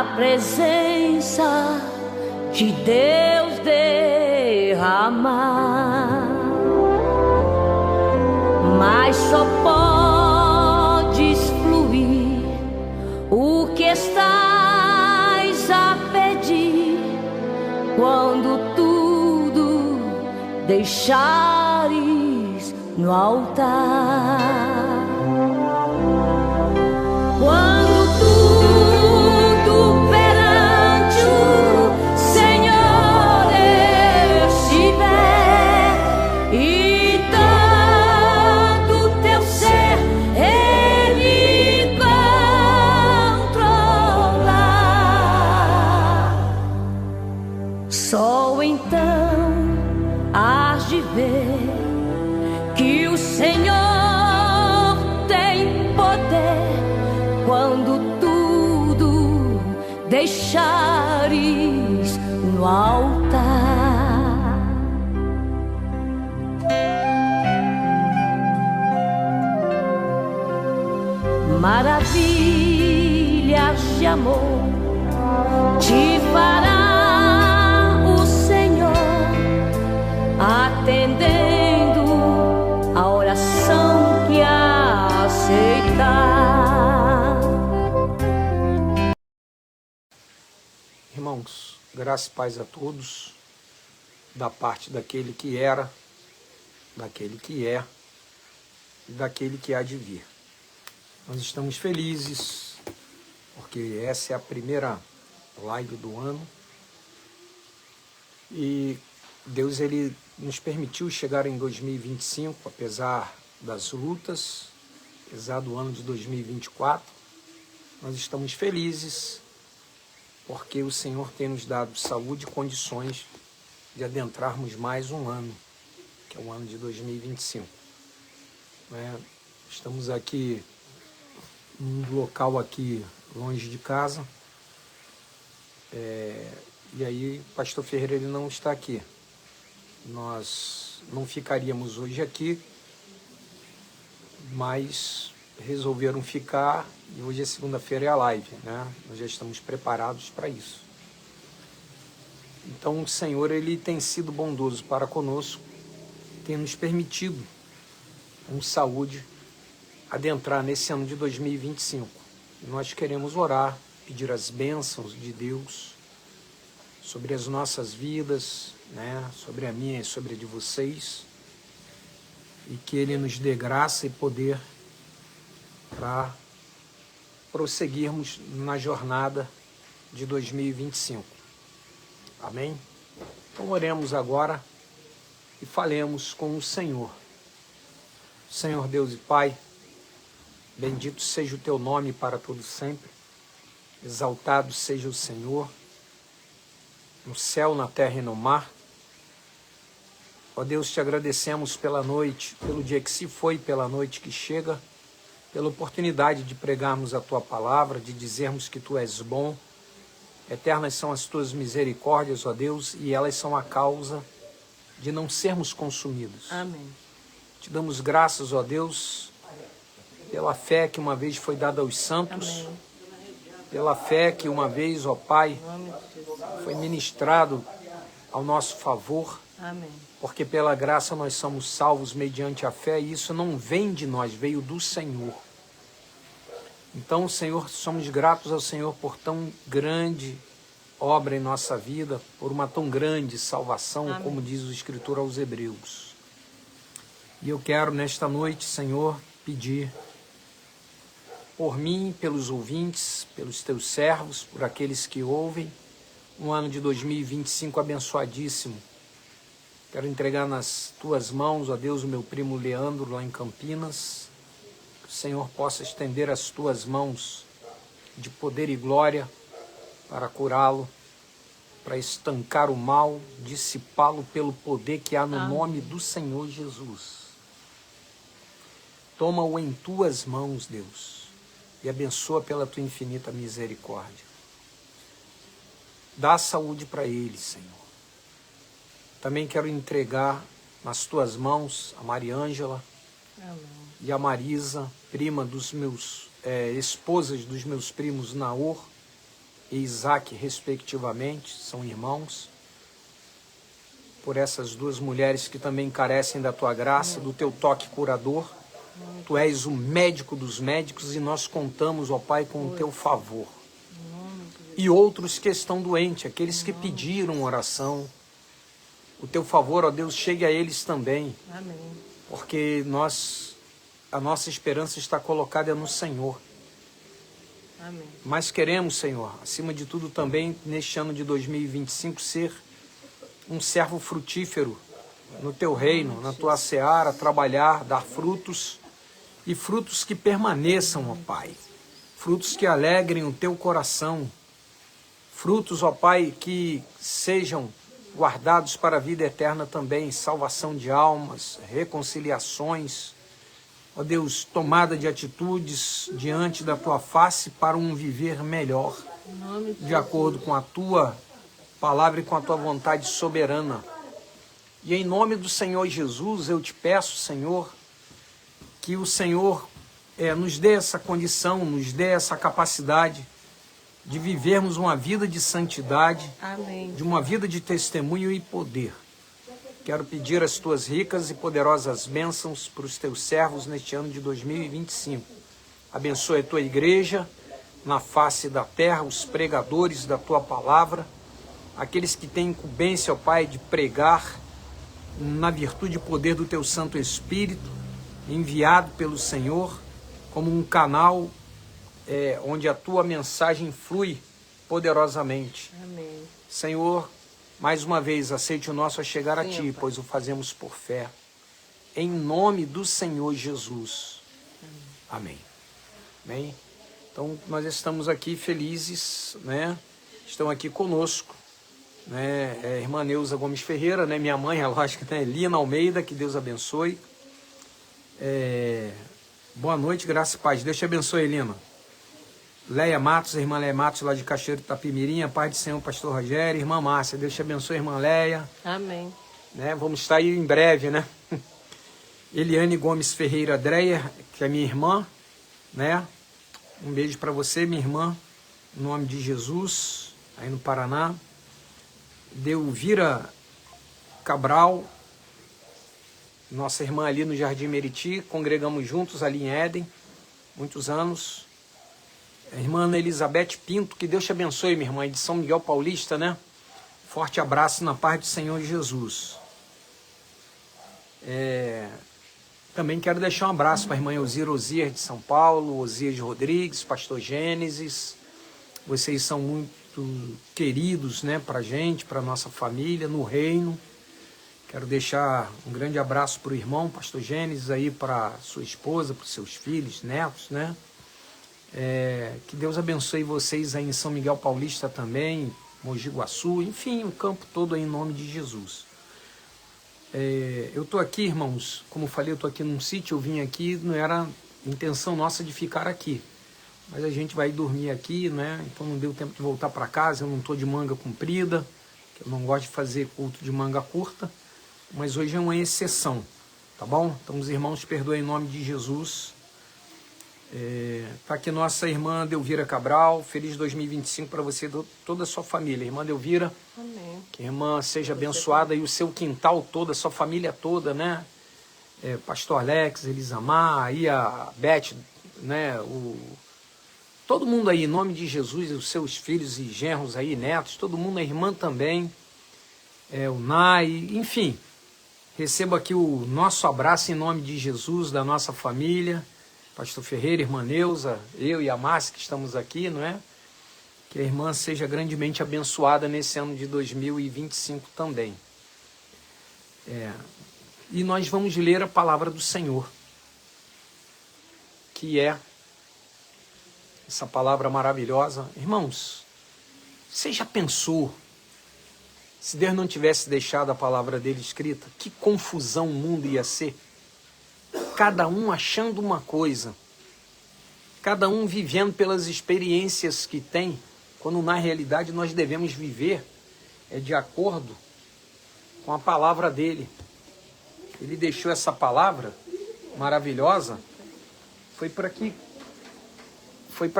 a presença de Deus derramar, mas só podes fluir o que estás a pedir quando tudo deixares no altar. Quando tudo perante o Senhor estiver e todo teu ser Ele controlar, só então hás de ver que o Senhor tem poder quando tudo deixares no altar. Maravilhas de amor te fará o Senhor, atendendo a oração que aceitar. Irmãos, graça e paz a todos, da parte daquele que era, daquele que é e daquele que há de vir. Nós estamos felizes, porque essa é a primeira live do ano e Deus ele nos permitiu chegar em 2025, apesar das lutas, apesar do ano de 2024, nós estamos felizes porque o Senhor tem nos dado saúde e condições de adentrarmos mais um ano, que é o ano de 2025. Estamos aqui num local aqui longe de casa, e aí o pastor Ferreira ele não está aqui. Nós não ficaríamos hoje aqui, mas resolveram ficar, e hoje é segunda-feira, é a live, né? Nós já estamos preparados para isso. Então o Senhor ele tem sido bondoso para conosco, tem nos permitido, com saúde, adentrar nesse ano de 2025. E nós queremos orar, pedir as bênçãos de Deus sobre as nossas vidas, né? Sobre a minha e sobre a de vocês, e que Ele nos dê graça e poder para prosseguirmos na jornada de 2025. Amém? Então oremos agora e falemos com o Senhor. Senhor Deus e Pai, bendito seja o Teu nome para todo sempre, exaltado seja o Senhor, no céu, na terra e no mar. Ó Deus, te agradecemos pela noite, pelo dia que se foi, pela noite que chega, pela oportunidade de pregarmos a Tua palavra, de dizermos que Tu és bom. Eternas são as Tuas misericórdias, ó Deus, e elas são a causa de não sermos consumidos. Amém. Te damos graças, ó Deus, pela fé que uma vez foi dada aos santos, Amém. Pela fé que uma vez, ó Pai, foi ministrado ao nosso favor. Amém. Porque pela graça nós somos salvos mediante a fé, e isso não vem de nós, veio do Senhor. Então, Senhor, somos gratos ao Senhor por tão grande obra em nossa vida, por uma tão grande salvação, Amém. Como diz o Escritor aos Hebreus. E eu quero nesta noite, Senhor, pedir por mim, pelos ouvintes, pelos Teus servos, por aqueles que ouvem, um ano de 2025 abençoadíssimo. Quero entregar nas Tuas mãos, ó Deus, o meu primo Leandro, lá em Campinas. Que o Senhor possa estender as Tuas mãos de poder e glória para curá-lo, para estancar o mal, dissipá-lo pelo poder que há no nome do Senhor Jesus. Toma-o em Tuas mãos, Deus, e abençoa pela Tua infinita misericórdia. Dá saúde para ele, Senhor. Também quero entregar nas Tuas mãos a Mariângela e a Marisa, prima dos meus, esposas dos meus primos Naor e Isaac, respectivamente, são irmãos. Por essas duas mulheres que também carecem da tua graça, do teu toque curador. Tu és o médico dos médicos e nós contamos, ó Pai, com o teu favor. E outros que estão doentes, aqueles que pediram oração, o teu favor, ó Deus, chegue a eles também. Amém. Porque a nossa esperança está colocada no Senhor. Amém. Mas queremos, Senhor, acima de tudo também, neste ano de 2025, ser um servo frutífero no teu reino, na tua seara, trabalhar, dar frutos, e frutos que permaneçam, ó Pai. Frutos que alegrem o teu coração. Frutos, ó Pai, que sejam guardados para a vida eterna também, salvação de almas, reconciliações, ó Deus, tomada de atitudes diante da tua face para um viver melhor, de acordo com a tua palavra e com a tua vontade soberana. E em nome do Senhor Jesus, eu te peço, Senhor, que o Senhor nos dê essa condição, nos dê essa capacidade de vivermos uma vida de santidade, Amém. de uma vida de testemunho e poder. Quero pedir as tuas ricas e poderosas bênçãos para os teus servos neste ano de 2025. Abençoe a tua igreja na face da terra, os pregadores da tua palavra, aqueles que têm incumbência, ó Pai, de pregar na virtude e poder do teu Santo Espírito, enviado pelo Senhor como um canal onde a tua mensagem flui poderosamente. Amém. Senhor, mais uma vez, aceite o nosso a chegar a Sim, Ti, Pai. pois o fazemos por fé. Em nome do Senhor Jesus. Amém. Amém. Então, nós estamos aqui felizes, né? Estão aqui conosco, né? Irmã Neuza Gomes Ferreira, né? Minha mãe, lógico, né? Lina Almeida, que Deus abençoe. Boa noite, graça e paz. Deus te abençoe, Lina. Leia Matos, a irmã Leia Matos, lá de Cachoeiro Itapimirim, a paz do Senhor, pastor Rogério. Irmã Márcia, Deus te abençoe, irmã Leia. Amém. Né? Vamos estar aí em breve, né? Eliane Gomes Ferreira Dreyer, que é minha irmã, né? Um beijo para você, minha irmã, em nome de Jesus, aí no Paraná. Delvira Cabral, nossa irmã ali no Jardim Meriti, congregamos juntos ali em Éden, muitos anos. A irmã Ana Elizabeth Pinto, que Deus te abençoe, minha irmã, de São Miguel Paulista, né? Forte abraço na paz do Senhor Jesus. Também quero deixar um abraço para a irmã Elzira Osias de São Paulo, Osias Rodrigues, pastor Gênesis. Vocês são muito queridos, né, para a gente, para a nossa família, no reino. Quero deixar um grande abraço para o irmão, pastor Gênesis, aí para sua esposa, para os seus filhos, netos, né? Que Deus abençoe vocês aí em São Miguel Paulista também, Mogi Guaçu, enfim, o campo todo aí em nome de Jesus. Eu estou aqui, irmãos, como eu falei, eu estou aqui num sítio, eu vim aqui, não era intenção nossa de ficar aqui, mas a gente vai dormir aqui, né? Então não deu tempo de voltar para casa, eu não estou de manga comprida, eu não gosto de fazer culto de manga curta, mas hoje é uma exceção, tá bom? Então os irmãos perdoem em nome de Jesus. Tá aqui nossa irmã Delvira Cabral, feliz 2025 para você e toda a sua família. Irmã Delvira, Amém. que a irmã seja abençoada e o seu quintal todo, a sua família toda, né? Pastor Alex, Elisamar, aí a Beth, né? Todo mundo aí, em nome de Jesus, os seus filhos e genros aí, netos, todo mundo, a irmã também, o Nai, enfim. Recebo aqui o nosso abraço em nome de Jesus, da nossa família. Pastor Ferreira, irmã Neuza, eu e a Márcia que estamos aqui, não é? Que a irmã seja grandemente abençoada nesse ano de 2025 também. E nós vamos ler a palavra do Senhor, que é essa palavra maravilhosa. Irmãos, você já pensou, se Deus não tivesse deixado a palavra dele escrita, que confusão o mundo ia ser? Cada um achando uma coisa, cada um vivendo pelas experiências que tem, quando na realidade nós devemos viver de acordo com a palavra dele. Ele deixou essa palavra maravilhosa, foi para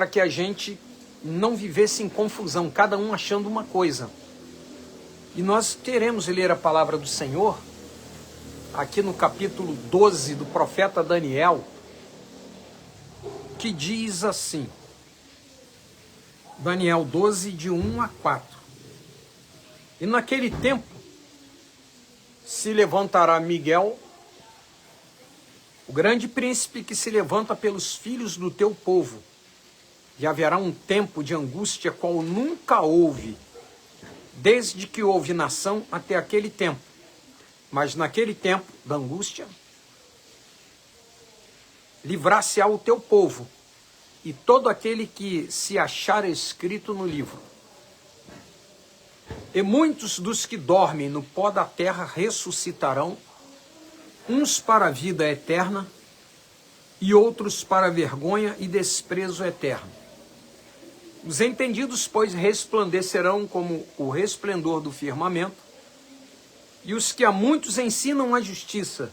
que a gente não vivesse em confusão, cada um achando uma coisa. E nós queremos ler a palavra do Senhor, aqui no capítulo 12 do profeta Daniel, que diz assim, Daniel 12, de 1 a 4. E naquele tempo se levantará Miguel, o grande príncipe que se levanta pelos filhos do teu povo, e haverá um tempo de angústia qual nunca houve, desde que houve nação até aquele tempo. Mas naquele tempo da angústia, livrar-se-á o teu povo, e todo aquele que se achar escrito no livro. E muitos dos que dormem no pó da terra ressuscitarão, uns para a vida eterna, e outros para a vergonha e desprezo eterno. Os entendidos, pois, resplandecerão como o resplendor do firmamento, e os que a muitos ensinam a justiça,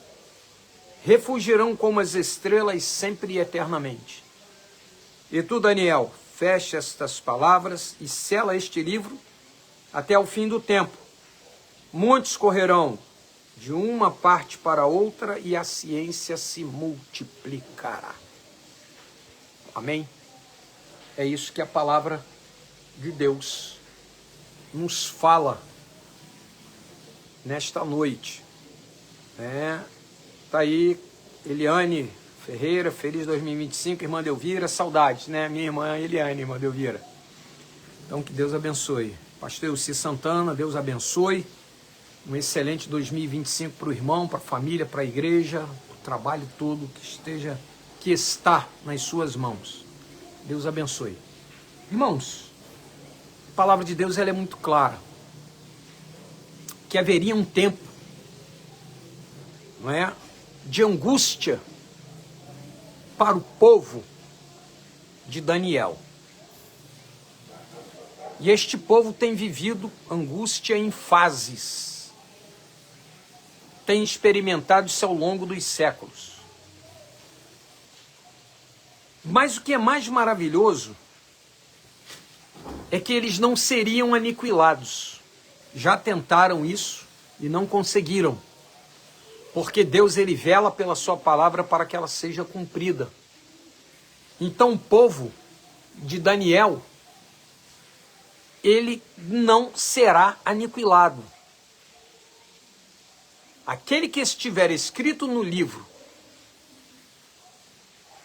refugirão como as estrelas sempre e eternamente. E tu, Daniel, fecha estas palavras e sela este livro até o fim do tempo. Muitos correrão de uma parte para outra e a ciência se multiplicará. Amém? É isso que a palavra de Deus nos fala nesta noite. Tá aí, Eliane Ferreira, feliz 2025, irmã Delvira, saudades, né? Minha irmã Eliane, irmã Delvira. Então, que Deus abençoe. Pastor Elci Santana, Deus abençoe. Um excelente 2025 para o irmão, para a família, para a igreja, para o trabalho todo que está nas suas mãos. Deus abençoe. Irmãos, a palavra de Deus ela é muito clara. Que haveria um tempo, não é, de angústia para o povo de Daniel. E este povo tem vivido angústia em fases. Tem experimentado isso ao longo dos séculos. Mas o que é mais maravilhoso é que eles não seriam aniquilados. Já tentaram isso e não conseguiram. Porque Deus ele vela pela sua palavra para que ela seja cumprida. Então o povo de Daniel, ele não será aniquilado. Aquele que estiver escrito no livro,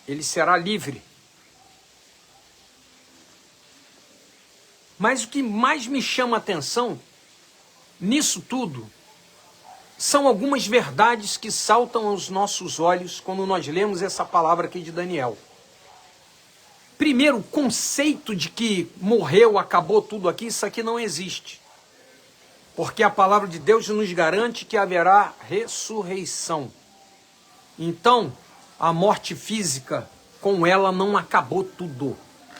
ele será livre. Mas o que mais me chama a atenção nisso tudo são algumas verdades que saltam aos nossos olhos quando nós lemos essa palavra aqui de Daniel. Primeiro, o conceito de que morreu, acabou tudo aqui, isso aqui não existe. Porque a palavra de Deus nos garante que haverá ressurreição. Então, a morte física, com ela não acabou tudo.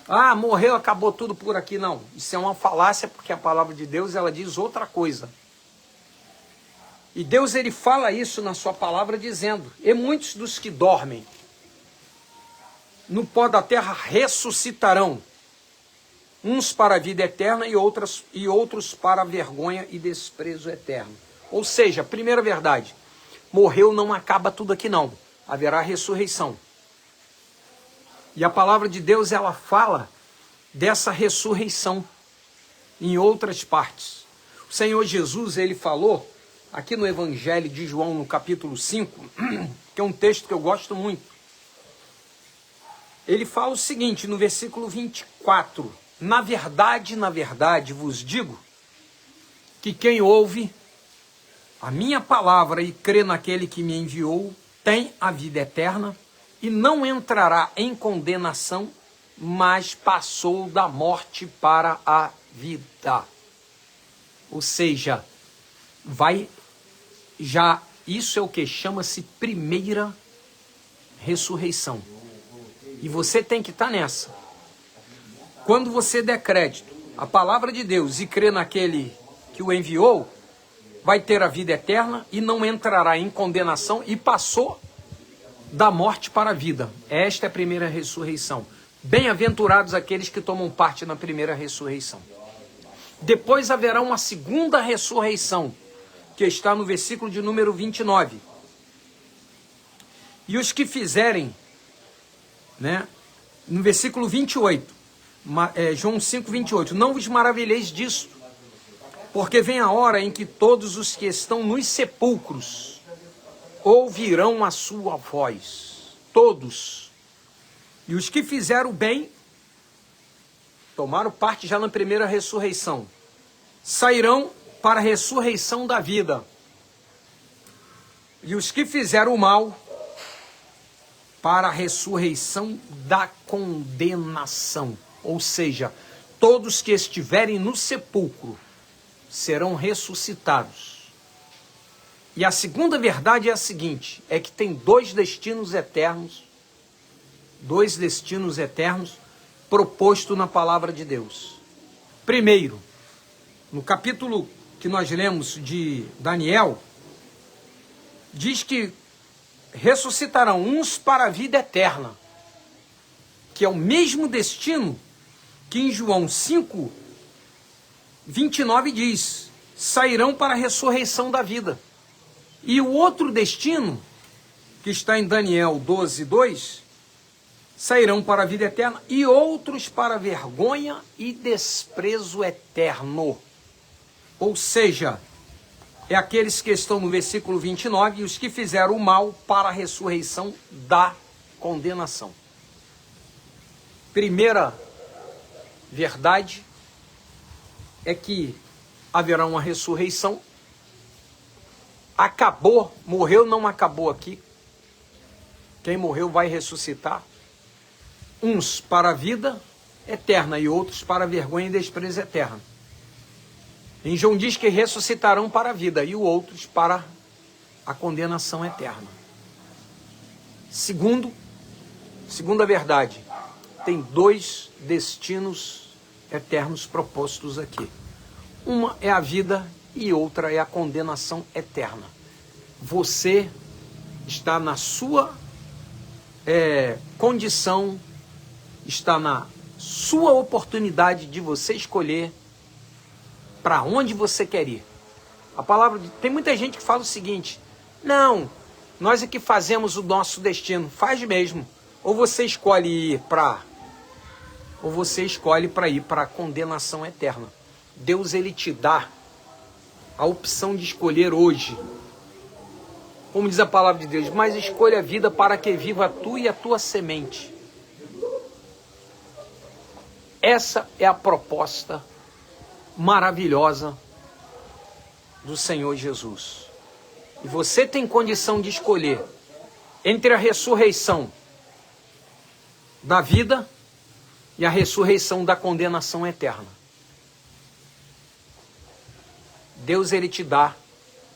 Ah, morreu, acabou tudo por aqui. Não, isso é uma falácia, porque a palavra de Deus ela diz outra coisa. E Deus ele fala isso na sua palavra dizendo, e muitos dos que dormem no pó da terra ressuscitarão, uns para a vida eterna e outros para a vergonha e desprezo eterno. Ou seja, primeira verdade, morreu não acaba tudo aqui não, haverá ressurreição. E a palavra de Deus ela fala dessa ressurreição em outras partes. O Senhor Jesus ele falou aqui no Evangelho de João, no capítulo 5, que é um texto que eu gosto muito. Ele fala o seguinte, no versículo 24, na verdade, vos digo, que quem ouve a minha palavra e crê naquele que me enviou, tem a vida eterna e não entrará em condenação, mas passou da morte para a vida. Ou seja, isso é o que chama-se primeira ressurreição. E você tem que estar nessa. Quando você der crédito à palavra de Deus e crê naquele que o enviou, vai ter a vida eterna e não entrará em condenação e passou da morte para a vida. Esta é a primeira ressurreição. Bem-aventurados aqueles que tomam parte na primeira ressurreição. Depois haverá uma segunda ressurreição, que está no versículo de número 29. E os que fizerem, né, no versículo 28, João 5, 28, não vos maravilheis disso, porque vem a hora em que todos os que estão nos sepulcros ouvirão a sua voz, todos. E os que fizeram o bem, tomaram parte já na primeira ressurreição, sairão para a ressurreição da vida. E os que fizeram o mal, para a ressurreição da condenação. Ou seja, todos que estiverem no sepulcro serão ressuscitados. E a segunda verdade é a seguinte, é que tem dois destinos eternos proposto na palavra de Deus. Primeiro, no capítulo que nós lemos de Daniel, diz que ressuscitarão uns para a vida eterna, que é o mesmo destino que em João 5, 29 diz, sairão para a ressurreição da vida. E o outro destino, que está em Daniel 12, 2, sairão para a vida eterna, e outros para vergonha e desprezo eterno. Ou seja, é aqueles que estão no versículo 29, e os que fizeram o mal para a ressurreição da condenação. Primeira verdade é que haverá uma ressurreição. Acabou, morreu, não acabou aqui. Quem morreu vai ressuscitar. Uns para a vida eterna e outros para a vergonha e desprezo eterno. Em João diz que ressuscitarão para a vida e outros para a condenação eterna. Segunda verdade, tem dois destinos eternos propostos aqui. Uma é a vida e outra é a condenação eterna. Você está na sua condição, está na sua oportunidade de você escolher para onde você quer ir. Tem muita gente que fala o seguinte, não, nós é que fazemos o nosso destino. Faz mesmo. Ou você escolhe ir para ir para a condenação eterna. Deus, ele te dá a opção de escolher hoje. Como diz a palavra de Deus, mas escolha a vida para que viva tu e a tua semente. Essa é a proposta maravilhosa do Senhor Jesus. E você tem condição de escolher entre a ressurreição da vida e a ressurreição da condenação eterna. Deus, ele te dá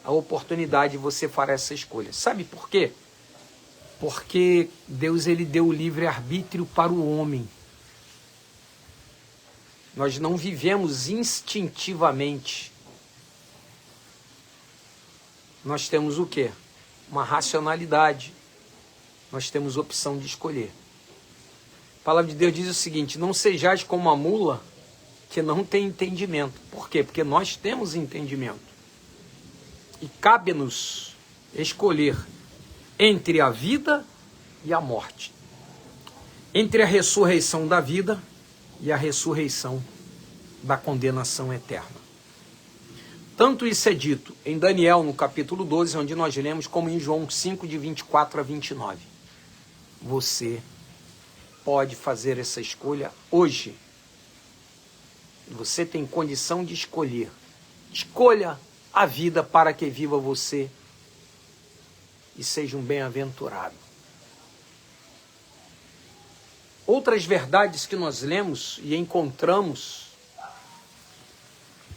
a oportunidade de você fazer essa escolha. Sabe por quê? Porque Deus, ele deu o livre-arbítrio para o homem. Nós não vivemos instintivamente. Nós temos o quê? Uma racionalidade. Nós temos opção de escolher. A palavra de Deus diz o seguinte, não sejais como a mula que não tem entendimento. Por quê? Porque nós temos entendimento. E cabe-nos escolher entre a vida e a morte. Entre a ressurreição da vida e a ressurreição da condenação eterna. Tanto isso é dito em Daniel, no capítulo 12, onde nós lemos, como em João 5, de 24 a 29. Você pode fazer essa escolha hoje. Você tem condição de escolher. Escolha a vida para que viva você e seja um bem-aventurado. Outras verdades que nós lemos e encontramos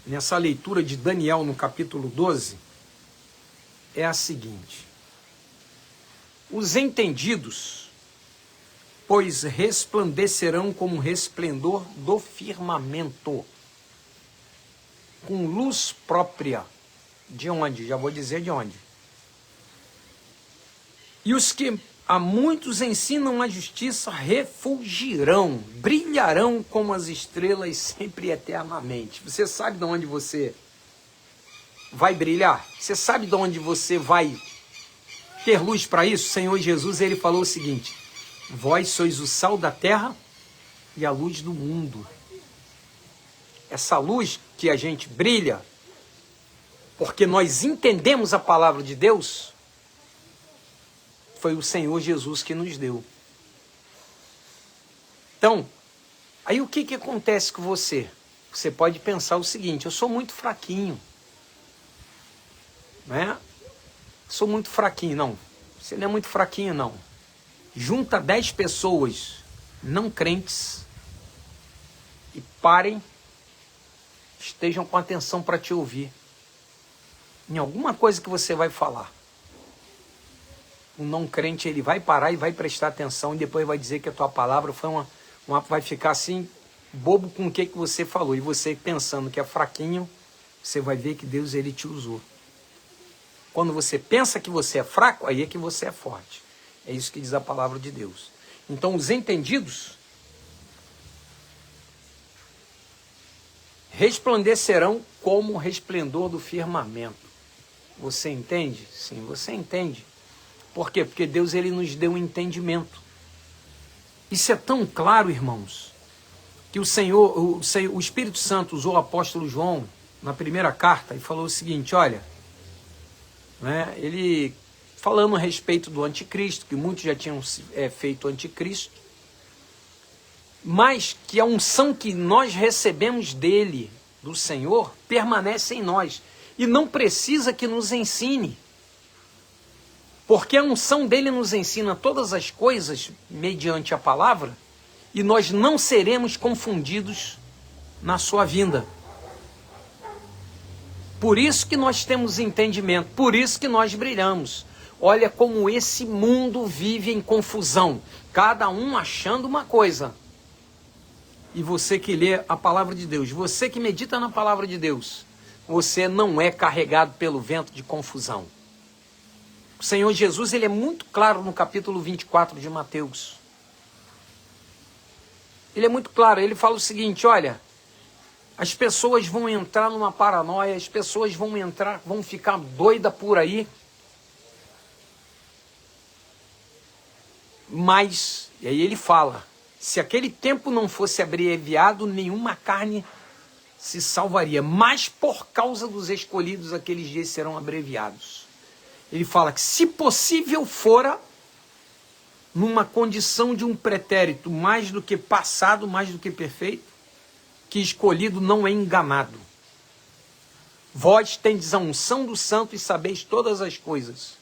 nessa leitura de Daniel no capítulo 12 é a seguinte: os entendidos, pois resplandecerão como resplendor do firmamento, com luz própria. De onde? Já vou dizer de onde. E os que a muitos ensinam a justiça, refulgirão, brilharão como as estrelas sempre e eternamente. Você sabe de onde você vai brilhar? Você sabe de onde você vai ter luz para isso? O Senhor Jesus, ele falou o seguinte: vós sois o sal da terra e a luz do mundo. Essa luz que a gente brilha, porque nós entendemos a palavra de Deus, foi o Senhor Jesus que nos deu. Então, aí o que acontece com você? Você pode pensar o seguinte: eu sou muito fraquinho, né? Sou muito fraquinho. Não, você não é muito fraquinho, não. Junta 10 pessoas não crentes e parem, estejam com atenção para te ouvir em alguma coisa que você vai falar. O não crente, ele vai parar e vai prestar atenção e depois vai dizer que a tua palavra foi vai ficar assim, bobo com o que você falou. E você pensando que é fraquinho, você vai ver que Deus, ele te usou. Quando você pensa que você é fraco, aí é que você é forte. É isso que diz a palavra de Deus. Então os entendidos resplandecerão como o resplendor do firmamento. Você entende? Sim, você entende. Por quê? Porque Deus, ele nos deu um entendimento. Isso é tão claro, irmãos, que o Espírito Santo usou o apóstolo João na primeira carta e falou o seguinte: olha, né, ele falando a respeito do anticristo, que muitos já tinham feito o anticristo, mas que a unção que nós recebemos dele, do Senhor, permanece em nós e não precisa que nos ensine. Porque a unção dele nos ensina todas as coisas mediante a palavra e nós não seremos confundidos na sua vinda. Por isso que nós temos entendimento, por isso que nós brilhamos. Olha como esse mundo vive em confusão, cada um achando uma coisa. E você que lê a palavra de Deus, você que medita na palavra de Deus, você não é carregado pelo vento de confusão. O Senhor Jesus, ele é muito claro no capítulo 24 de Mateus. Ele é muito claro, ele fala o seguinte: olha, as pessoas vão entrar numa paranoia, as pessoas vão ficar doidas por aí. Mas, e aí ele fala, se aquele tempo não fosse abreviado, nenhuma carne se salvaria. Mas por causa dos escolhidos, aqueles dias serão abreviados. Ele fala que se possível fora, numa condição de um pretérito mais do que passado, mais do que perfeito, que escolhido não é enganado. Vós tendes a unção do santo e sabeis todas as coisas.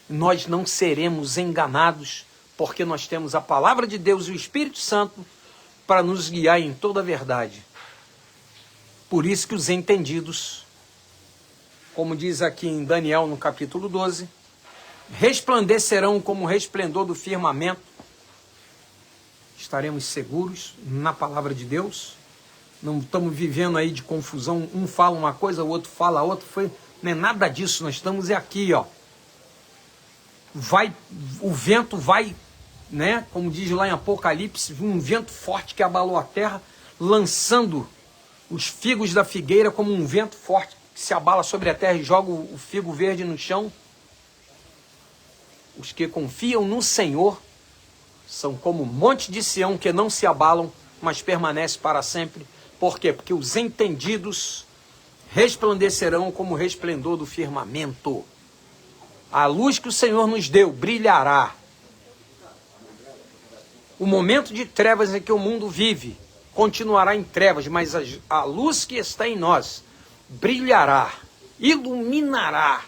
Nós não seremos enganados, porque nós temos a palavra de Deus e o Espírito Santo para nos guiar em toda a verdade. Por isso que os entendidos, como diz aqui em Daniel no capítulo 12, resplandecerão como o resplendor do firmamento. Estaremos seguros na palavra de Deus. Não estamos vivendo aí de confusão. Um fala uma coisa, o outro fala outra. Não é nada disso. Nós estamos aqui, ó. O vento vai, né? Como diz lá em Apocalipse, um vento forte que abalou a terra, lançando os figos da figueira como um vento forte que se abala sobre a terra e joga o figo verde no chão. Os que confiam no Senhor são como o monte de Sião, que não se abalam, mas permanece para sempre. Por quê? Porque os entendidos resplandecerão como o resplendor do firmamento. A luz que o Senhor nos deu brilhará. O momento de trevas em que o mundo vive continuará em trevas, mas a luz que está em nós brilhará, iluminará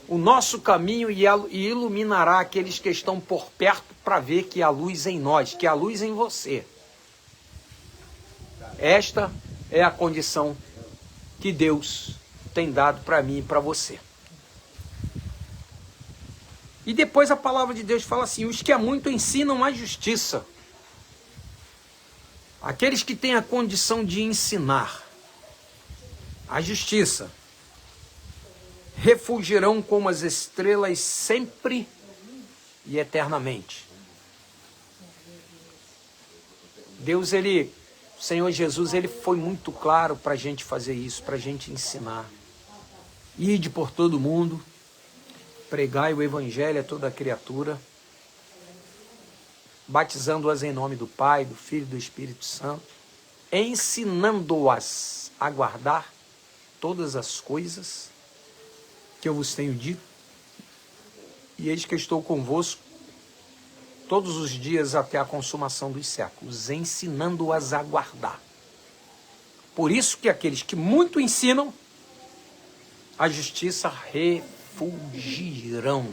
o nosso caminho e iluminará aqueles que estão por perto para ver que há luz em nós, que há luz em você. Esta é a condição que Deus tem dado para mim e para você. E depois a palavra de Deus fala assim: os que há muito ensinam a justiça. Aqueles que têm a condição de ensinar a justiça refulgirão como as estrelas sempre e eternamente. Deus, o Senhor Jesus, ele foi muito claro para a gente fazer isso, para a gente ensinar. Ide por todo mundo, pregai o evangelho a toda criatura, batizando-as em nome do Pai, do Filho e do Espírito Santo, ensinando-as a guardar todas as coisas que eu vos tenho dito, e eis que estou convosco todos os dias até a consumação dos séculos, ensinando-as a guardar. Por isso que aqueles que muito ensinam, a justiça refulgirão,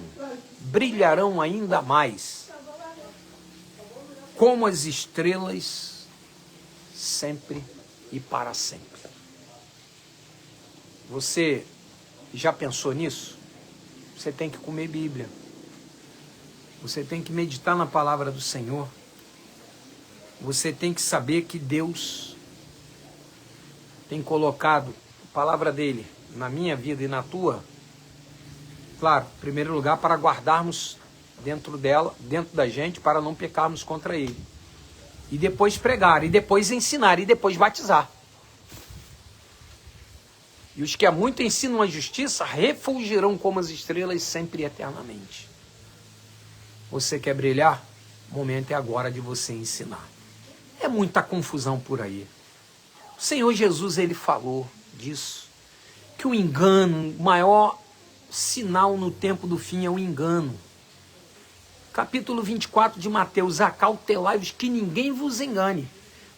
brilharão ainda mais, como as estrelas, sempre e para sempre. Você já pensou nisso? Você tem que comer Bíblia. Você tem que meditar na palavra do Senhor. Você tem que saber que Deus tem colocado a palavra dele na minha vida e na tua. Claro, em primeiro lugar, para guardarmos dentro dela, dentro da gente, para não pecarmos contra ele. E depois pregar, e depois ensinar, e depois batizar. E os que há muito ensinam a justiça refulgirão como as estrelas sempre e eternamente. Você quer brilhar? O momento é agora de você ensinar. É muita confusão por aí. O Senhor Jesus, ele falou disso. Que o engano, o maior sinal no tempo do fim é o engano. Capítulo 24 de Mateus: acautelai-vos que ninguém vos engane,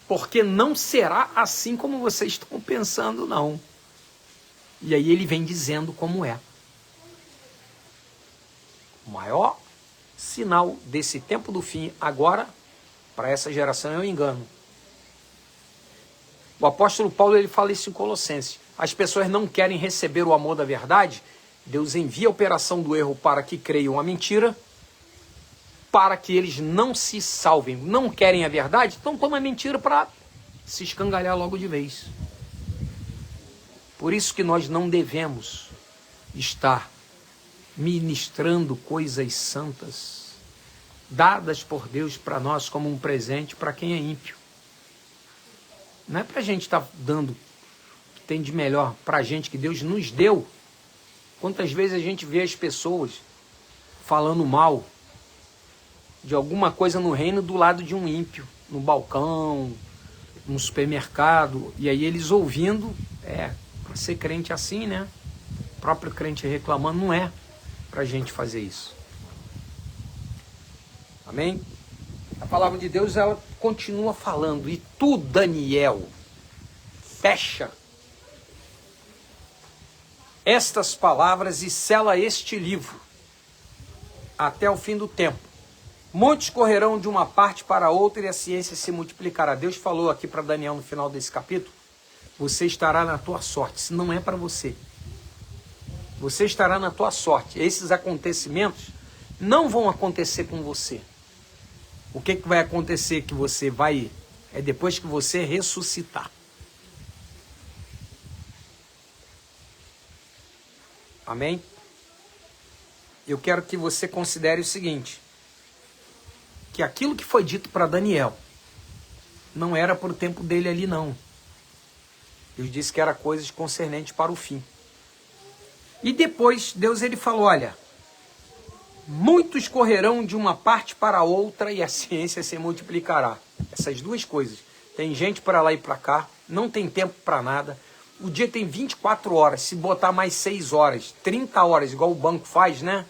porque não será assim como vocês estão pensando, não. E aí ele vem dizendo como é. O maior sinal desse tempo do fim, agora, para essa geração, é o engano. O apóstolo Paulo, ele fala isso em Colossenses. As pessoas não querem receber o amor da verdade, Deus envia a operação do erro para que creiam a mentira, para que eles não se salvem. Não querem a verdade, então toma a mentira para se escangalhar logo de vez. Por isso que nós não devemos estar ministrando coisas santas, dadas por Deus para nós como um presente para quem é ímpio. Não é para a gente estar dando o que tem de melhor para a gente, que Deus nos deu. Quantas vezes a gente vê as pessoas falando mal de alguma coisa no reino do lado de um ímpio, no balcão, no supermercado, e aí eles ouvindo, para ser crente assim, né? O próprio crente reclamando, não é para a gente fazer isso. Amém? A palavra de Deus, ela continua falando. E tu, Daniel, fecha estas palavras e sela este livro até o fim do tempo. Muitos correrão de uma parte para outra e a ciência se multiplicará. Deus falou aqui para Daniel no final desse capítulo: você estará na tua sorte. Isso não é para você. Você estará na tua sorte. Esses acontecimentos não vão acontecer com você. O que vai acontecer que você vai... é depois que você ressuscitar. Amém? Eu quero que você considere o seguinte: que aquilo que foi dito para Daniel não era por tempo dele ali, não. Deus disse que era coisas concernentes para o fim. E depois Deus, ele falou: olha, muitos correrão de uma parte para outra e a ciência se multiplicará. Essas duas coisas. Tem gente para lá e para cá, não tem tempo para nada. O dia tem 24 horas, se botar mais 6 horas, 30 horas, igual o banco faz, né?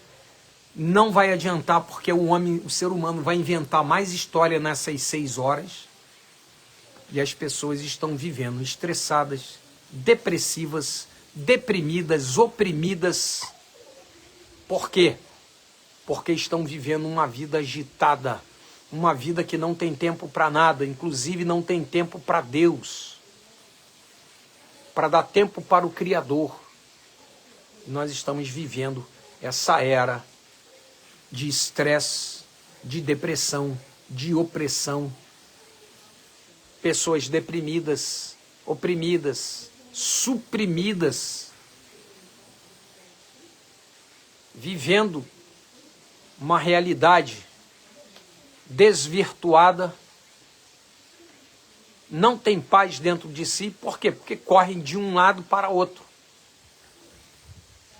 Não vai adiantar, porque o ser humano vai inventar mais história nessas 6 horas. E as pessoas estão vivendo estressadas, depressivas, deprimidas, oprimidas. Por quê? Porque estão vivendo uma vida agitada, uma vida que não tem tempo para nada, inclusive não tem tempo para Deus, para dar tempo para o Criador. E nós estamos vivendo essa era de estresse, de depressão, de opressão. Pessoas deprimidas, oprimidas, suprimidas, vivendo uma realidade desvirtuada, não tem paz dentro de si. Por quê? Porque correm de um lado para outro.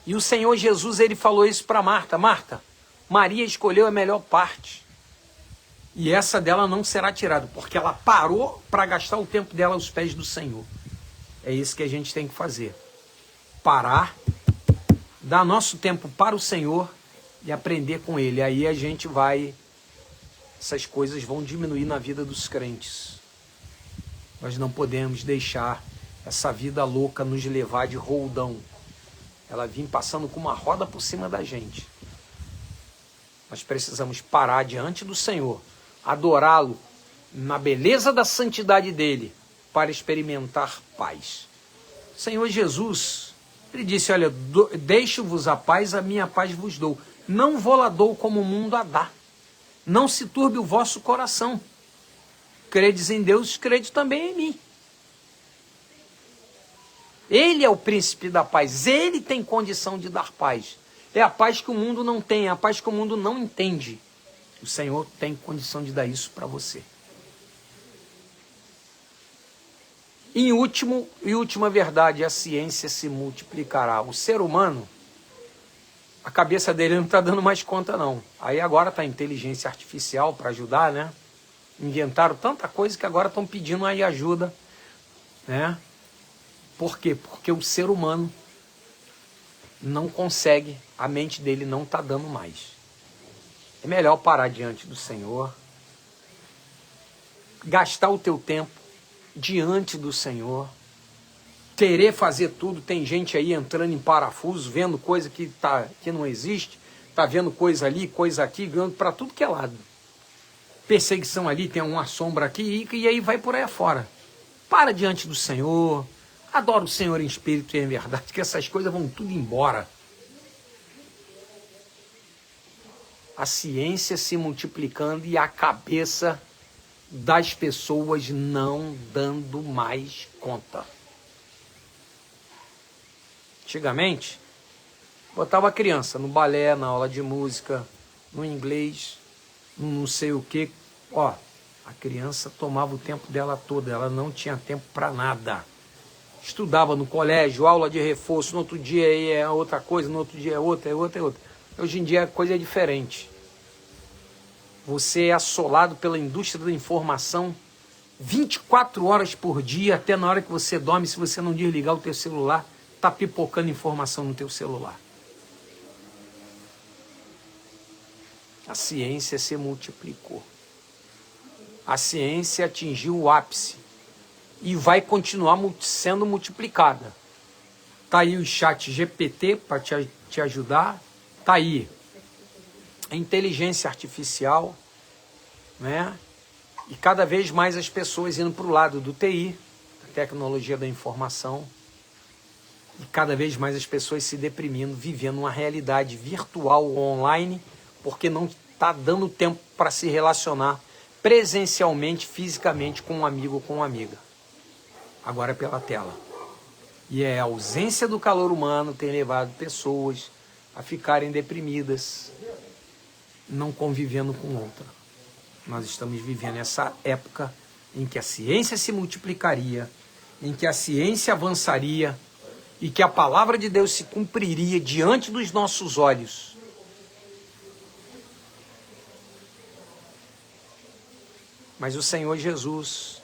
E o Senhor Jesus, ele falou isso para Marta: Marta, Maria escolheu a melhor parte, e essa dela não será tirada, porque ela parou para gastar o tempo dela aos pés do Senhor. É isso que a gente tem que fazer: parar, dar nosso tempo para o Senhor e aprender com Ele. Aí a gente vai, essas coisas vão diminuir na vida dos crentes. Nós não podemos deixar essa vida louca nos levar de roldão, ela vem passando com uma roda por cima da gente. Nós precisamos parar diante do Senhor, adorá-lo na beleza da santidade dele, para experimentar paz. O Senhor Jesus, ele disse: olha, deixo-vos a paz, a minha paz vos dou. Não vou lá dou como o mundo a dá. Não se turbe o vosso coração. Credes em Deus, crede também em mim. Ele é o príncipe da paz, ele tem condição de dar paz. É a paz que o mundo não tem, é a paz que o mundo não entende. O Senhor tem condição de dar isso para você. Em última verdade, a ciência se multiplicará. O ser humano, a cabeça dele não está dando mais conta não. Aí agora está a inteligência artificial para ajudar, né? Inventaram tanta coisa que agora estão pedindo aí ajuda, né? Por quê? Porque o ser humano não consegue, a mente dele não está dando mais. É melhor parar diante do Senhor, gastar o teu tempo diante do Senhor, querer fazer tudo. Tem gente aí entrando em parafuso, vendo coisa que não existe, está vendo coisa ali, coisa aqui, vendo para tudo que é lado. Perseguição ali, tem uma sombra aqui, e aí vai por aí afora. Para diante do Senhor, adora o Senhor em espírito e em verdade, que essas coisas vão tudo embora. A ciência se multiplicando e a cabeça das pessoas não dando mais conta. Antigamente, botava a criança no balé, na aula de música, no inglês, não sei o que. Ó, a criança tomava o tempo dela todo, ela não tinha tempo para nada. Estudava no colégio, aula de reforço, no outro dia é outra coisa, no outro dia é outra. Hoje em dia a coisa é diferente. Você é assolado pela indústria da informação 24 horas por dia, até na hora que você dorme. Se você não desligar o teu celular, está pipocando informação no teu celular. A ciência se multiplicou. A ciência atingiu o ápice e vai continuar sendo multiplicada. Está aí o chat GPT para te ajudar. Está aí a inteligência artificial, né? E cada vez mais as pessoas indo para o lado do TI, da tecnologia da informação, e cada vez mais as pessoas se deprimindo, vivendo uma realidade virtual online, porque não está dando tempo para se relacionar presencialmente, fisicamente, com um amigo ou com uma amiga. Agora é pela tela. E a ausência do calor humano tem levado pessoas a ficarem deprimidas, não convivendo com outra. Nós estamos vivendo essa época em que a ciência se multiplicaria, em que a ciência avançaria e que a palavra de Deus se cumpriria diante dos nossos olhos. Mas o Senhor Jesus,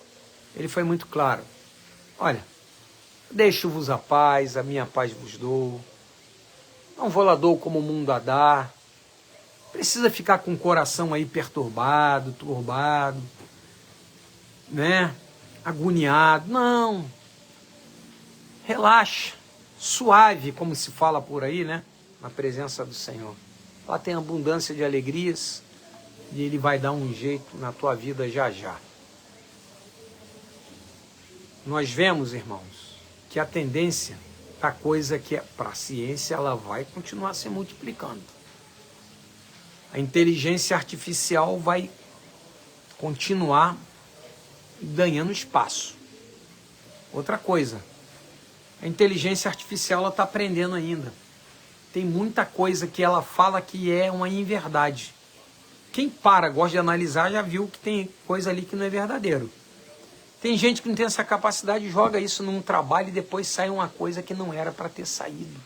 ele foi muito claro. Olha, deixo-vos a paz, a minha paz vos dou. Não vou lá dou como o mundo a dá. Precisa ficar com o coração aí perturbado, turbado, né? Agoniado. Não. Relaxa. Suave, como se fala por aí, né? Na presença do Senhor. Lá tem abundância de alegrias e Ele vai dar um jeito na tua vida já já. Nós vemos, irmãos, que a tendência da coisa que é para a ciência, ela vai continuar se multiplicando. A inteligência artificial vai continuar ganhando espaço. Outra coisa, a inteligência artificial está aprendendo ainda. tem muita coisa que ela fala que é uma inverdade. Quem gosta de analisar, já viu que tem coisa ali que não é verdadeiro. Tem gente que não tem essa capacidade, joga isso num trabalho e depois sai uma coisa que não era para ter saído.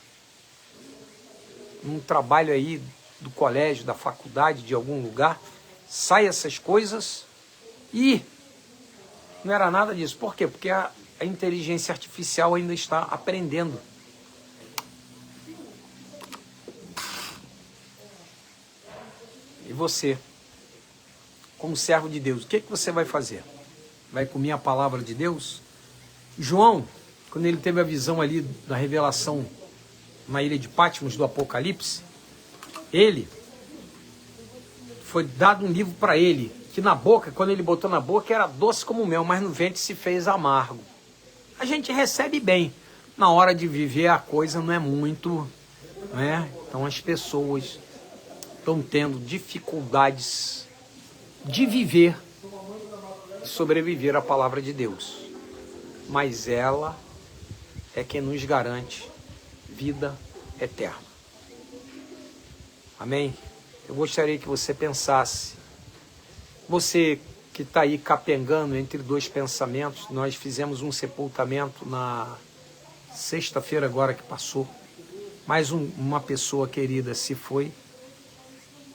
Num trabalho aí do colégio, da faculdade, de algum lugar, sai essas coisas e não era nada disso. Por quê? Porque a inteligência artificial ainda está aprendendo. E você, como servo de Deus, o que você vai fazer? Vai comer a palavra de Deus? João, quando ele teve a visão ali da revelação na ilha de Patmos do Apocalipse, ele foi dado um livro para ele, que na boca, quando ele botou na boca, era doce como mel, mas no ventre se fez amargo. A gente recebe bem, na hora de viver a coisa não é muito, né? Então as pessoas estão tendo dificuldades de viver, de sobreviver à palavra de Deus. Mas ela é quem nos garante vida eterna. Amém? Eu gostaria que você pensasse, você que está aí capengando entre dois pensamentos, nós fizemos um sepultamento na sexta-feira agora que passou, mais uma pessoa querida se foi,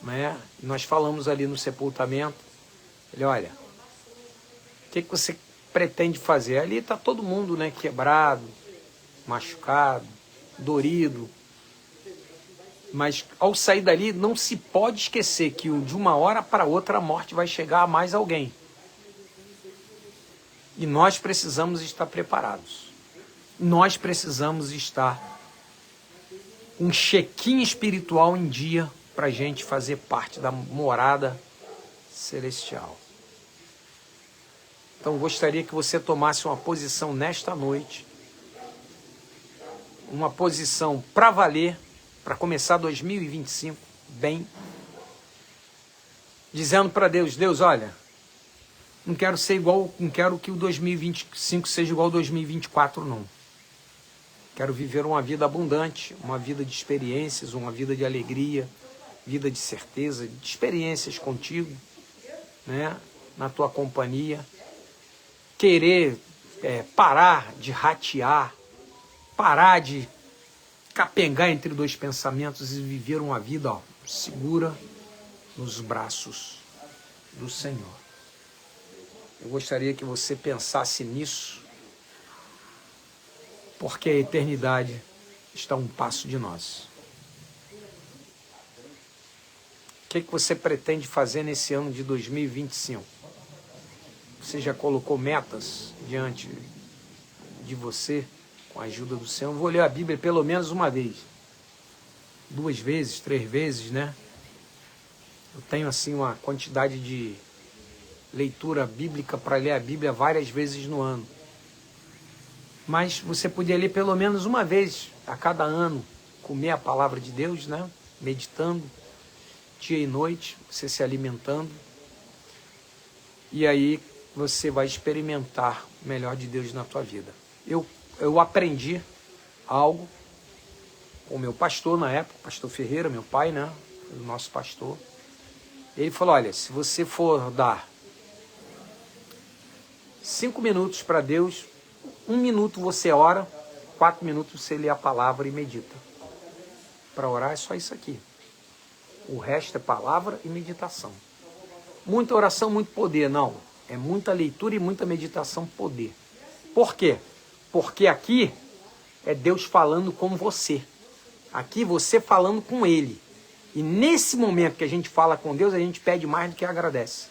né? Nós falamos ali no sepultamento, ele, olha, o que você pretende fazer? Ali está todo mundo, né, quebrado, machucado, dorido, mas ao sair dali não se pode esquecer que de uma hora para outra a morte vai chegar a mais alguém. E nós precisamos estar preparados. Nós precisamos estar um check-in espiritual em dia para a gente fazer parte da morada celestial. Então gostaria que você tomasse uma posição nesta noite, uma posição para valer, para começar 2025 bem, dizendo para Deus, Deus, olha, não quero ser igual, não quero que o 2025 seja igual ao 2024, não. Quero viver uma vida abundante, uma vida de experiências, uma vida de alegria, vida de certeza, de experiências contigo, né, na tua companhia. Querer parar de ratear, parar de capengar entre dois pensamentos e viver uma vida segura nos braços do Senhor. Eu gostaria que você pensasse nisso, porque a eternidade está a um passo de nós. O que você pretende fazer nesse ano de 2025? Você já colocou metas diante de você, com a ajuda do Senhor? Eu vou ler a Bíblia pelo menos uma vez, 2 vezes, 3 vezes, né? Eu tenho assim uma quantidade de leitura bíblica para ler a Bíblia várias vezes no ano. Mas você podia ler pelo menos uma vez a cada ano, comer a palavra de Deus, né? Meditando, dia e noite, você se alimentando. E aí você vai experimentar o melhor de Deus na tua vida. Eu aprendi algo com o meu pastor na época, pastor Ferreira, meu pai, né? O nosso pastor. Ele falou, olha, se você for dar 5 minutos para Deus, 1 minuto você ora, 4 minutos você lê a palavra e medita. Para orar é só isso aqui. O resto é palavra e meditação. Muita oração, muito poder, não. É muita leitura e muita meditação, poder. Por quê? Porque aqui é Deus falando com você. Aqui você falando com Ele. E nesse momento que a gente fala com Deus, a gente pede mais do que agradece.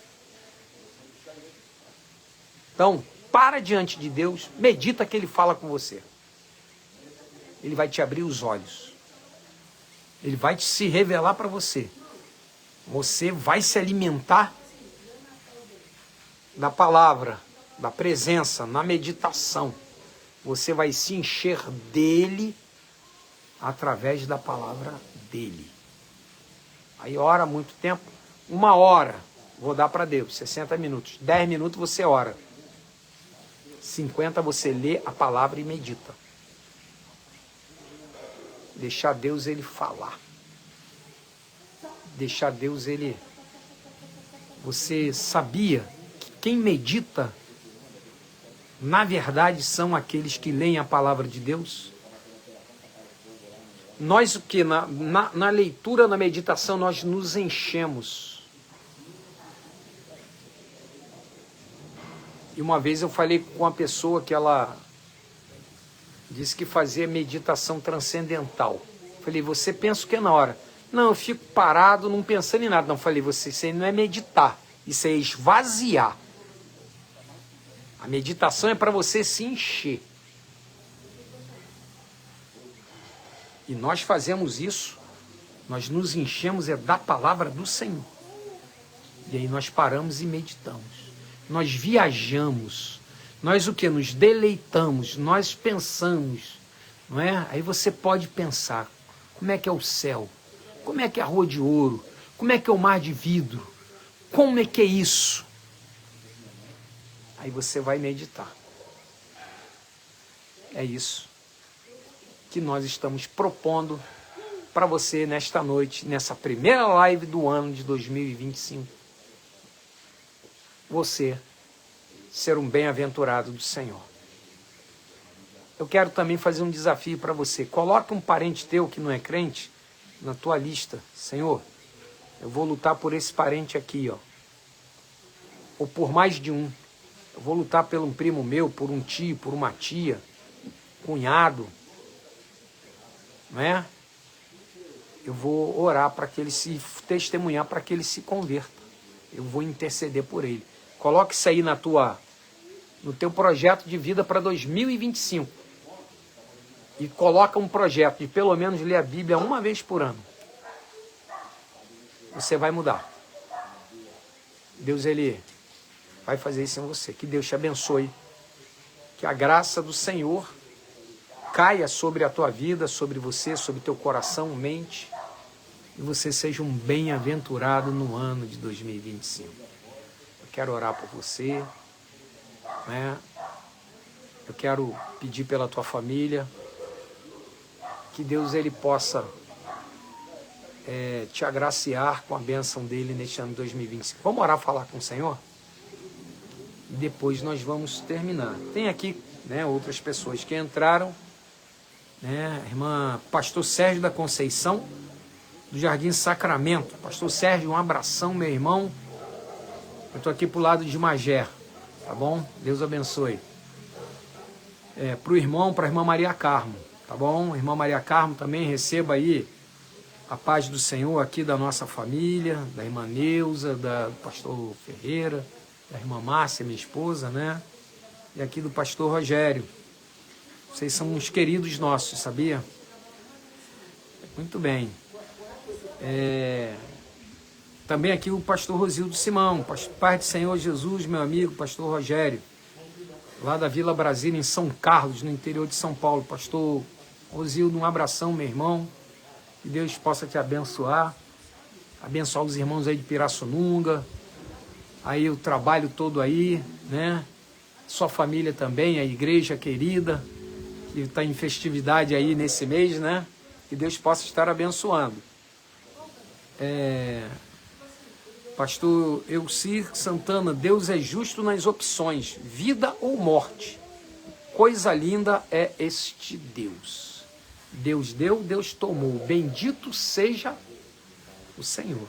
Então, para diante de Deus, medita que Ele fala com você. Ele vai te abrir os olhos. Ele vai se revelar para você. Você vai se alimentar da palavra, da presença, na meditação. Você vai se encher dele através da palavra dele. Aí ora muito tempo, 1 hora, vou dar para Deus, 60 minutos. 10 minutos você ora. 50 você lê a palavra e medita. Deixar Deus ele falar. Deixar Deus ele... Você sabia que quem medita, na verdade, são aqueles que leem a palavra de Deus? Nós o que? Na leitura, na meditação, nós nos enchemos. E uma vez eu falei com uma pessoa que ela disse que fazia meditação transcendental. Falei, você pensa o que na hora? Não, eu fico parado, não pensando em nada. Não, falei, isso aí não é meditar, isso é esvaziar. A meditação é para você se encher. E nós fazemos isso, nós nos enchemos da palavra do Senhor. E aí nós paramos e meditamos. Nós viajamos. Nós o que? Nos deleitamos, nós pensamos. Não é? Aí você pode pensar, como é que é o céu? Como é que é a rua de ouro? Como é que é o mar de vidro? Como é que é isso? Aí você vai meditar. É isso que nós estamos propondo para você nesta noite, nessa primeira live do ano de 2025. Você ser um bem-aventurado do Senhor. Eu quero também fazer um desafio para você. Coloque um parente teu que não é crente na tua lista. Senhor, eu vou lutar por esse parente aqui, ó. Ou por mais de um. Eu vou lutar por um primo meu, por um tio, por uma tia, cunhado. Não é? Eu vou orar para que ele se testemunhar, para que ele se converta. Eu vou interceder por ele. Coloque isso aí no teu projeto de vida para 2025. E coloca um projeto de pelo menos ler a Bíblia uma vez por ano. Você vai mudar. Deus, ele vai fazer isso em você. Que Deus te abençoe. Que a graça do Senhor caia sobre a tua vida, sobre você, sobre teu coração, mente. E você seja um bem-aventurado no ano de 2025. Eu quero orar por você. Né? Eu quero pedir pela tua família. Que Deus ele possa te agraciar com a bênção dele neste ano de 2025. Vamos orar, falar com o Senhor? E depois nós vamos terminar. Tem aqui, né, outras pessoas que entraram. Né, a irmã Pastor Sérgio da Conceição, do Jardim Sacramento. Pastor Sérgio, um abração, meu irmão. Eu estou aqui pro lado de Magé, tá bom? Deus abençoe. Para o irmão, para a irmã Maria Carmo, tá bom? Irmã Maria Carmo também, receba aí a paz do Senhor aqui da nossa família, da irmã Neuza, do pastor Ferreira, da irmã Márcia, minha esposa, né? E aqui do pastor Rogério. Vocês são uns queridos nossos, sabia? Muito bem. Também aqui o pastor Rosildo Simão, Pai do Senhor Jesus, meu amigo, pastor Rogério, lá da Vila Brasília, em São Carlos, no interior de São Paulo. Pastor Rosildo, um abração, meu irmão. Que Deus possa te abençoar. Abençoar os irmãos aí de Pirassununga. Aí o trabalho todo aí, né? Sua família também, a igreja querida, que está em festividade aí nesse mês, né? Que Deus possa estar abençoando. Pastor Elcir Santana, Deus é justo nas opções, vida ou morte. Coisa linda é este Deus. Deus deu, Deus tomou. Bendito seja o Senhor.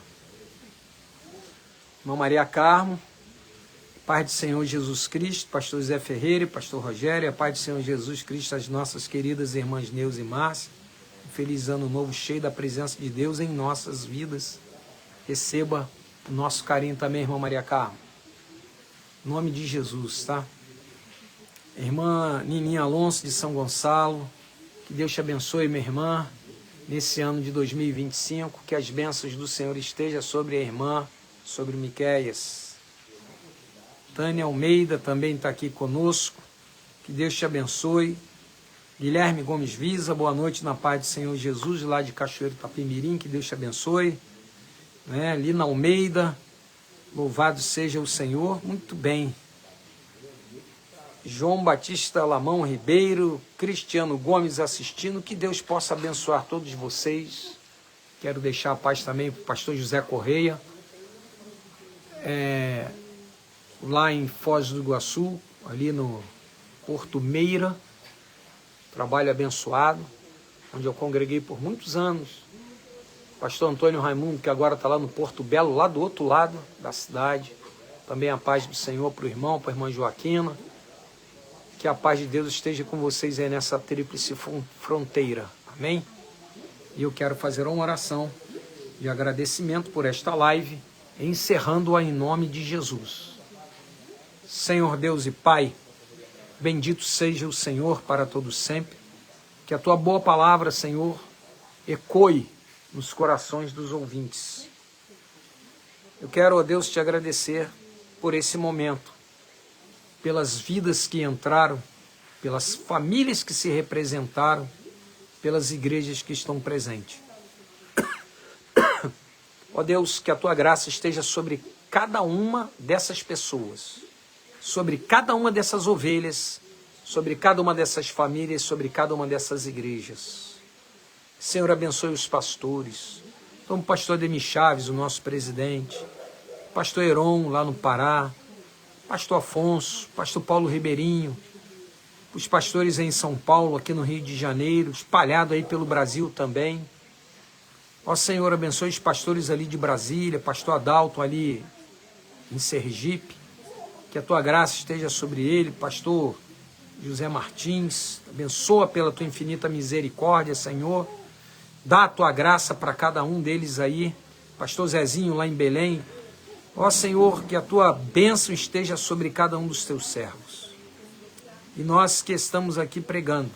Irmã Maria Carmo, Paz do Senhor Jesus Cristo, pastor Zé Ferreira e pastor Rogério, a paz do Senhor Jesus Cristo, as nossas queridas irmãs Neuza e Márcia. Um feliz ano novo, cheio da presença de Deus em nossas vidas. Receba o nosso carinho também, irmã Maria Carmo. Em nome de Jesus, tá? Irmã Nininha Alonso de São Gonçalo, que Deus te abençoe, minha irmã, nesse ano de 2025, que as bênçãos do Senhor estejam sobre a irmã, sobre Miqueias. Tânia Almeida também está aqui conosco, que Deus te abençoe. Guilherme Gomes Visa, boa noite na paz do Senhor Jesus, lá de Cachoeiro Tapimirim, que Deus te abençoe. Né? Lina Almeida, louvado seja o Senhor. Muito bem. João Batista Lamão Ribeiro, Cristiano Gomes assistindo. Que Deus possa abençoar todos vocês. Quero deixar a paz também para o pastor José Correia, lá em Foz do Iguaçu, ali no Porto Meira, trabalho abençoado, onde eu congreguei por muitos anos. Pastor Antônio Raimundo, que agora está lá no Porto Belo, lá do outro lado da cidade. Também a paz do Senhor para o irmão, para a irmã Joaquina. Que a paz de Deus esteja com vocês aí nessa tríplice fronteira. Amém? E eu quero fazer uma oração de agradecimento por esta live, encerrando-a em nome de Jesus. Senhor Deus e Pai, bendito seja o Senhor para todos sempre. Que a Tua boa palavra, Senhor, ecoe nos corações dos ouvintes. Eu quero, ó Deus, te agradecer por esse momento, pelas vidas que entraram, pelas famílias que se representaram, pelas igrejas que estão presentes. Ó Deus, que a Tua graça esteja sobre cada uma dessas pessoas, sobre cada uma dessas ovelhas, sobre cada uma dessas famílias, sobre cada uma dessas igrejas. Senhor, abençoe os pastores, como o pastor Ademir Chaves, o nosso presidente, pastor Heron, lá no Pará, pastor Afonso, pastor Paulo Ribeirinho, os pastores em São Paulo, aqui no Rio de Janeiro, espalhado aí pelo Brasil também. Ó Senhor, abençoe os pastores ali de Brasília, pastor Adalto ali em Sergipe, que a Tua graça esteja sobre ele, pastor José Martins, abençoa pela Tua infinita misericórdia, Senhor, dá a Tua graça para cada um deles aí, pastor Zezinho lá em Belém. Ó Senhor, que a Tua bênção esteja sobre cada um dos Teus servos. E nós que estamos aqui pregando,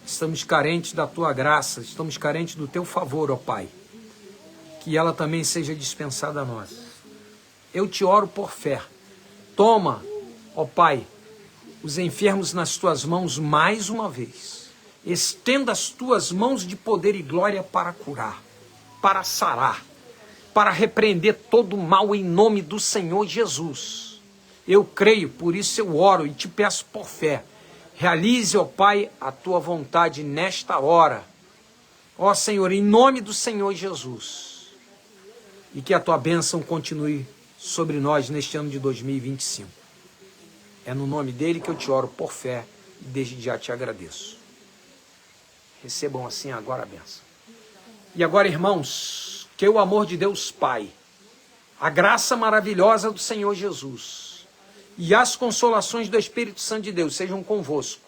estamos carentes da Tua graça, estamos carentes do Teu favor, ó Pai. Que ela também seja dispensada a nós. Eu te oro por fé. Toma, ó Pai, os enfermos nas Tuas mãos mais uma vez. Estenda as Tuas mãos de poder e glória para curar, para sarar, para repreender todo o mal em nome do Senhor Jesus. Eu creio, por isso eu oro e te peço por fé. Realize, ó Pai, a Tua vontade nesta hora. Ó Senhor, em nome do Senhor Jesus. E que a Tua bênção continue sobre nós neste ano de 2025. É no nome dele que eu te oro por fé e desde já te agradeço. Recebam assim agora a bênção. E agora, irmãos, que o amor de Deus Pai, a graça maravilhosa do Senhor Jesus e as consolações do Espírito Santo de Deus sejam convosco,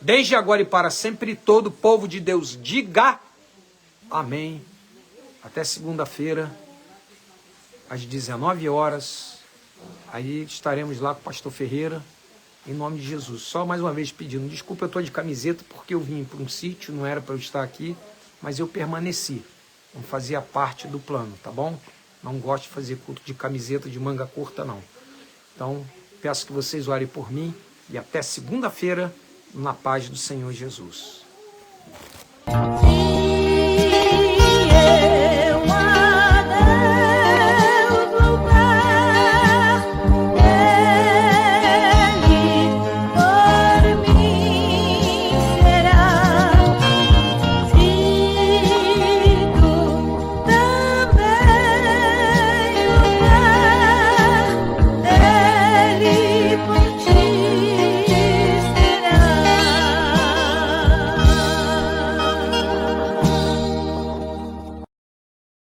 desde agora e para sempre. Todo o povo de Deus diga amém. Até segunda-feira, às 19 horas, aí estaremos lá com o pastor Ferreira, em nome de Jesus. Só mais uma vez pedindo desculpa, eu estou de camiseta porque eu vim para um sítio, não era para eu estar aqui, mas eu permaneci. Não fazia parte do plano, tá bom? Não gosto de fazer culto de camiseta de manga curta, não. Então, peço que vocês orem por mim e até segunda-feira, na paz do Senhor Jesus.